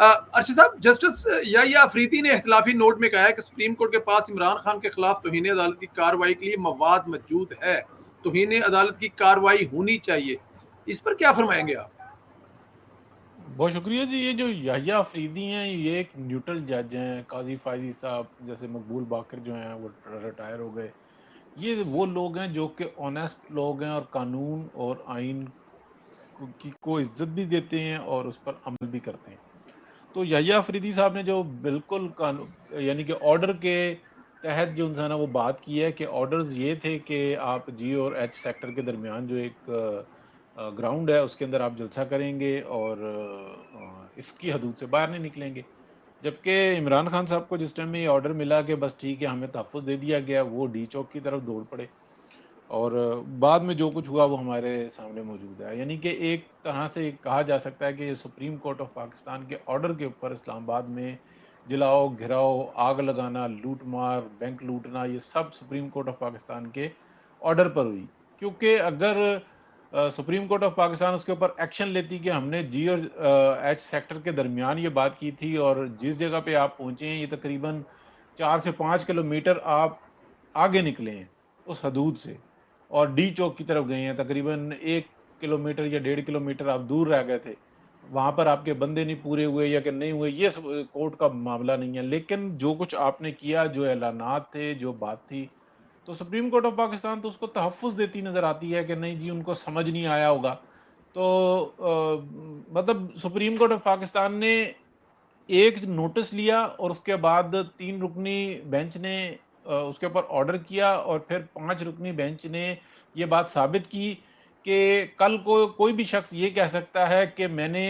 ارشد صاحب، جسٹس یحییٰ افریدی نے اختلافی نوٹ میں کہا ہے کہ سپریم کورٹ کے پاس عمران خان کے خلاف توہین عدالت کی کارروائی کے لیے مواد موجود ہے، توہین عدالت کی کارروائی ہونی چاہیے. اس پر کیا فرمائیں گے آپ؟ بہت شکریہ جی. یہ جو یحییٰ افریدی ہیں یہ ایک نیوٹرل جج ہیں. قاضی فائزی صاحب جیسے مقبول باقر جو ہیں وہ ریٹائر ہو گئے. یہ وہ لوگ ہیں جو کہ آنیسٹ لوگ ہیں اور قانون اور آئین کو عزت بھی دیتے ہیں اور اس پر عمل بھی کرتے ہیں. تو یحییٰ افریدی صاحب نے جو بالکل یعنی کہ آرڈر کے تحت جو انسان وہ بات کی ہے کہ آرڈرز یہ تھے کہ آپ جی اور ایچ سیکٹر کے درمیان جو ایک گراؤنڈ ہے اس کے اندر آپ جلسہ کریں گے اور اس کی حدود سے باہر نہیں نکلیں گے. جبکہ عمران خان صاحب کو جس ٹائم میں یہ آرڈر ملا کہ بس ٹھیک ہے ہمیں تحفظ دے دیا گیا، وہ ڈی چوک کی طرف دوڑ پڑے اور بعد میں جو کچھ ہوا وہ ہمارے سامنے موجود ہے. یعنی کہ ایک طرح سے کہا جا سکتا ہے کہ یہ سپریم کورٹ آف پاکستان کے آرڈر کے اوپر اسلام آباد میں جلاؤ، گھراؤ، آگ لگانا، لوٹ مار، بینک لوٹنا، یہ سب سپریم کورٹ آف پاکستان کے آرڈر پر ہوئی. کیونکہ اگر سپریم کورٹ آف پاکستان اس کے اوپر ایکشن لیتی کہ ہم نے جی اور ایچ سیکٹر کے درمیان یہ بات کی تھی اور جس جگہ پہ آپ پہنچے ہیں یہ تقریباً 4 سے 5 کلومیٹر آپ آگے نکلے ہیں اس حدود سے اور ڈی چوک کی طرف گئے ہیں، تقریباً 1 کلومیٹر یا 1.5 کلومیٹر آپ دور رہ گئے تھے، وہاں پر آپ کے بندے نہیں پورے ہوئے یا کہ نہیں ہوئے، یہ کورٹ کا معاملہ نہیں ہے. لیکن جو کچھ آپ نے کیا، جو اعلانات تھے، جو بات تھی، تو سپریم کورٹ آف پاکستان تو اس کو تحفظ دیتی نظر آتی ہے کہ نہیں جی ان کو سمجھ نہیں آیا ہوگا. تو مطلب سپریم کورٹ آف پاکستان نے ایک نوٹس لیا اور اس کے بعد 3 رکنی بینچ نے اس کے اوپر آرڈر کیا اور پھر 5 رکنی بینچ نے یہ بات ثابت کی کہ کل کو کوئی بھی شخص یہ کہہ سکتا ہے کہ میں نے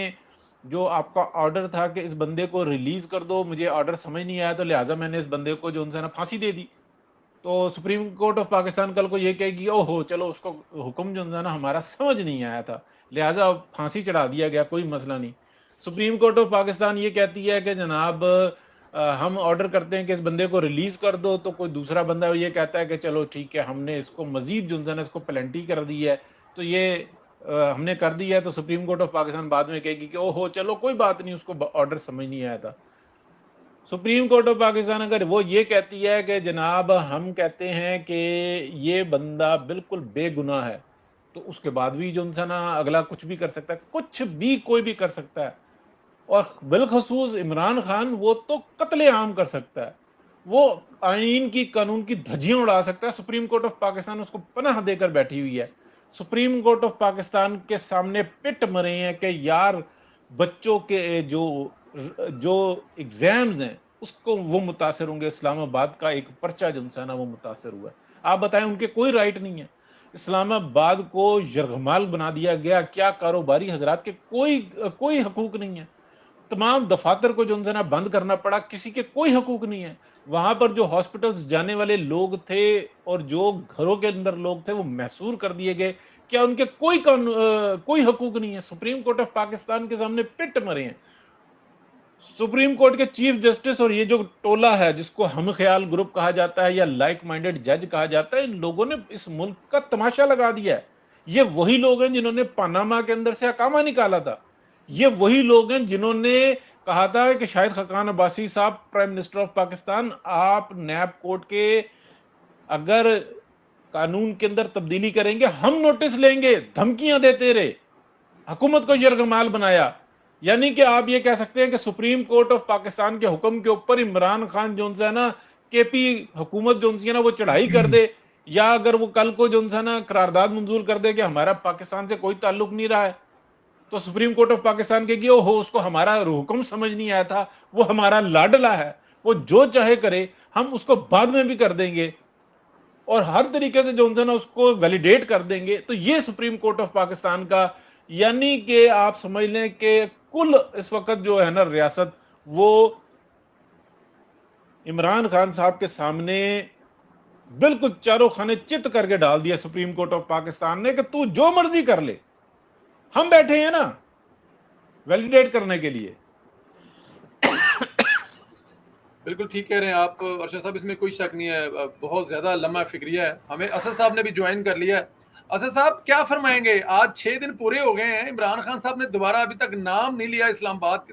جو آپ کا آرڈر تھا کہ اس بندے کو ریلیز کر دو، مجھے آرڈر سمجھ نہیں آیا تو لہٰذا میں نے اس بندے کو جو ان سے نا پھانسی دے دی. تو سپریم کورٹ آف پاکستان کل کو یہ کہے گی او ہو چلو اس کو حکم جو نا ہمارا سمجھ نہیں آیا تھا لہٰذا پھانسی چڑھا دیا گیا، کوئی مسئلہ نہیں. سپریم کورٹ آف پاکستان یہ کہتی ہے کہ جناب ہم آرڈر کرتے ہیں کہ اس بندے کو ریلیز کر دو، تو کوئی دوسرا بندہ یہ کہتا ہے کہ چلو ٹھیک ہے ہم نے اس کو مزید جو ہے نا اس کو پلنٹی کر دی ہے، تو یہ ہم نے کر دی ہے. تو سپریم کورٹ آف پاکستان بعد میں کہے گی کہ او ہو چلو کوئی بات نہیں، اس کو آرڈر سمجھ نہیں آیا تھا. سپریم کورٹ آف پاکستان اگر وہ یہ کہتی ہے کہ جناب ہم کہتے ہیں کہ یہ بندہ بالکل بے گناہ ہے، تو اس کے بعد بھی جو انسان اگلا کچھ بھی کر سکتا ہے، کچھ بھی کوئی بھی کر سکتا ہے. اور بالخصوص عمران خان وہ تو قتل عام کر سکتا ہے، وہ آئین کی قانون کی دھجیاں اڑا سکتا ہے. سپریم کورٹ آف پاکستان اس کو پناہ دے کر بیٹھی ہوئی ہے. سپریم کورٹ آف پاکستان کے سامنے پٹ مرے ہیں کہ یار بچوں کے جو ایگزامز ہیں اس کو وہ متاثر ہوں گے. اسلام آباد کا ایک پرچہ جو ہے نا وہ متاثر ہوا ہے. آپ بتائیں ان کے کوئی رائٹ نہیں ہے. اسلام آباد کو یرغمال بنا دیا گیا. کیا کاروباری حضرات کے کوئی حقوق نہیں ہے. تمام دفاتر کو جو ہے نا بند کرنا پڑا، کسی کے کوئی حقوق نہیں ہے. وہاں پر جو ہاسپٹلز جانے والے لوگ تھے اور جو گھروں کے اندر لوگ تھے وہ محصور کر دیے گئے. کیا ان کے کوئی حقوق نہیں ہے؟ سپریم کورٹ آف پاکستان کے سامنے پٹ مرے ہیں. سپریم کورٹ کے چیف جسٹس اور یہ جو ٹولہ ہے جس کو ہم خیال گروپ کہا جاتا ہے یا لائک مائنڈڈ جج کہا جاتا ہے، ان لوگوں نے اس ملک کا تماشا لگا دیا ہے. یہ وہی لوگ ہیں جنہوں نے پاناما کے اندر سے اقامہ نکالا تھا. یہ وہی لوگ ہیں جنہوں نے کہا تھا کہ شاہد خاقان عباسی صاحب پرائم منسٹر آف پاکستان، آپ نیب کورٹ کے اگر قانون کے اندر تبدیلی کریں گے ہم نوٹس لیں گے. دھمکیاں دیتے رہے، حکومت کو یرغمال بنایا. یعنی کہ آپ یہ کہہ سکتے ہیں کہ سپریم کورٹ آف پاکستان کے حکم کے اوپر عمران خان جو ہے نا کے پی حکومت جو ہے نا وہ چڑھائی کر دے، یا اگر وہ کل کو جو ہے نا قرارداد منظور کر دے کہ ہمارا پاکستان سے کوئی تعلق نہیں رہا ہے، تو سپریم کورٹ آف پاکستان کے او ہو اس کو ہمارا حکم سمجھ نہیں آیا تھا، وہ ہمارا لاڈلا ہے، وہ جو چاہے کرے، ہم اس کو بعد میں بھی کر دیں گے اور ہر طریقے سے جو ہے نا اس کو ویلیڈیٹ کر دیں گے. تو یہ سپریم کورٹ آف پاکستان کا، یعنی کہ آپ سمجھ لیں کہ کل اس وقت جو ہے نا ریاست وہ عمران خان صاحب کے سامنے بالکل چاروں خانے چت کر کے ڈال دیا سپریم کورٹ آف پاکستان نے کہ تو جو مرضی کر لے، ہم بیٹھے ہیں نا ویلیڈیٹ کرنے کے لیے. بالکل ٹھیک کہہ رہے ہیں آپ ارشد صاحب، اس میں کوئی شک نہیں ہے. بہت زیادہ لمحہ فکریہ ہے. ہمیں اسد صاحب نے بھی جوائن کر لیا ہے. اسد صاحب کیا فرمائیں گے؟ آج 6 دن پورے ہو گئے ہیں، عمران خان صاحب نے دوبارہ ابھی تک نام نہیں لیا اسلام آباد